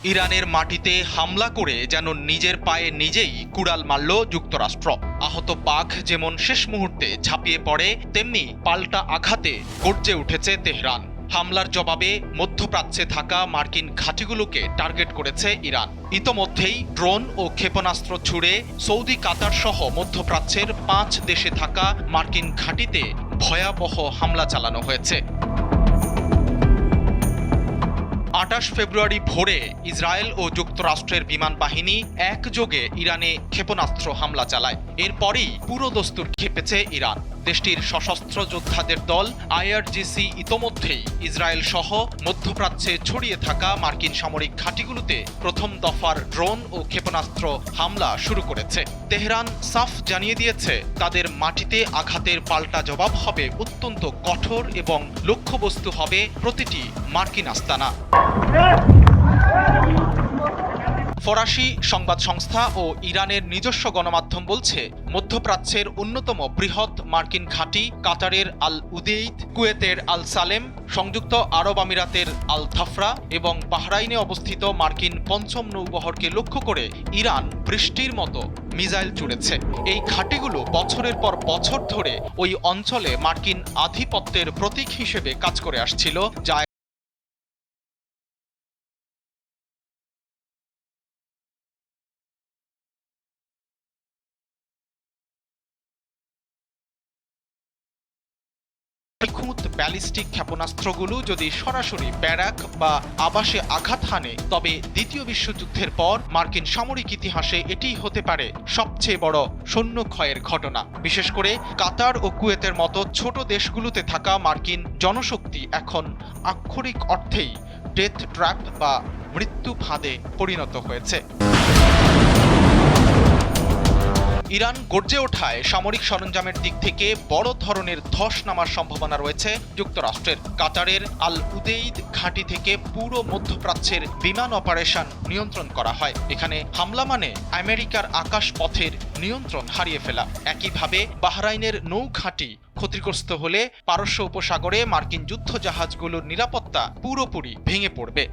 ইরানের মাটিতে হামলা করে যেন নিজের পায়ে নিজেই কুড়াল মারল যুক্তরাষ্ট্র। আহত বাঘ যেমন শেষ মুহূর্তে ঝাঁপিয়ে পড়ে, তেমনি পাল্টা আঘাতে গর্জে উঠেছে তেহরান। হামলার জবাবে মধ্যপ্রাচ্যে থাকা মার্কিন ঘাঁটিগুলোকে টার্গেট করেছে ইরান। ইতোমধ্যেই ড্রোন ও ক্ষেপণাস্ত্র ছুড়ে সৌদি, কাতার সহ মধ্যপ্রাচ্যের 5 দেশে থাকা মার্কিন ঘাঁটিতে ভয়াবহ হামলা চালানো হয়েছে। 28 ফেব্রুয়ারি ভোরে ইসরায়েল ও যুক্তরাষ্ট্রের বিমান বাহিনী একযোগে ইরানে ক্ষেপণাস্ত্র হামলা চালায়। এরপরই পুরো দস্তুর খেপেছে ইরান। দেশটির সশস্ত্র যোদ্ধাদের দল IRGC ইতোমধ্যেই ইসরায়েল সহ মধ্যপ্রাচ্যে ছড়িয়ে থাকা মার্কিন সামরিক ঘাঁটিগুলোতে প্রথম দফার ড্রোন ও ক্ষেপণাস্ত্র হামলা শুরু করেছে। তেহরান সাফ জানিয়ে দিয়েছে, তাদের মাটিতে আঘাতের পাল্টা জবাব হবে অত্যন্ত কঠোর এবং লক্ষ্যবস্তু হবে প্রতিটি মার্কিন আস্তানা। ফরাসি সংবাদ সংস্থা ও ইরানের নিজস্ব গণমাধ্যম বলছে, মধ্যপ্রাচ্যের অন্যতম বৃহৎ মার্কিন ঘাঁটি কাতারের আল উদেইদ, কুয়েতের আল সালেম, সংযুক্ত আরব আমিরাতের আল ধাফরা এবং বাহরাইনে অবস্থিত মার্কিন পঞ্চম নৌবহরকে লক্ষ্য করে ইরান বৃষ্টির মতো মিসাইল ছুড়েছে। এই ঘাঁটিগুলো বছরের পর বছর ধরে ওই অঞ্চলে মার্কিন আধিপত্যের প্রতীক হিসেবে কাজ করে আসছিল, যা নিখুঁত ব্যালিস্টিক ক্ষেপণাস্ত্রগুলো যদি সরাসরি ব্যারাক বা আবাসে আঘাত হানে, তবে দ্বিতীয় বিশ্বযুদ্ধের পর মার্কিন সামরিক ইতিহাসে এটিই হতে পারে সবচেয়ে বড় সৈন্য ক্ষয়ের ঘটনা। বিশেষ করে কাতার ও কুয়েতের মতো ছোট দেশগুলোতে থাকা মার্কিন জনশক্তি এখন আক্ষরিক অর্থেই ডেথ ট্র্যাপ বা মৃত্যু ফাঁদে পরিণত হয়েছে। ইরান গর্জে ওঠায় সামরিক সরঞ্জামের দিক থেকে বড় ধরনের ধস নামার সম্ভাবনা রয়েছে যুক্তরাষ্ট্রের। কাতারের আল উদেইদ ঘাঁটি থেকে পুরো মধ্যপ্রাচ্যের বিমান অপারেশন নিয়ন্ত্রণ করা হয়। এখানে হামলা মানে আমেরিকার আকাশ পথের নিয়ন্ত্রণ হারিয়ে ফেলা। একইভাবে বাহরাইনের নৌ ঘাঁটি ক্ষতিগ্রস্ত হলে পারস্য উপসাগরে মার্কিন যুদ্ধ জাহাজগুলোর নিরাপত্তা পুরোপুরি ভেঙে পড়বে।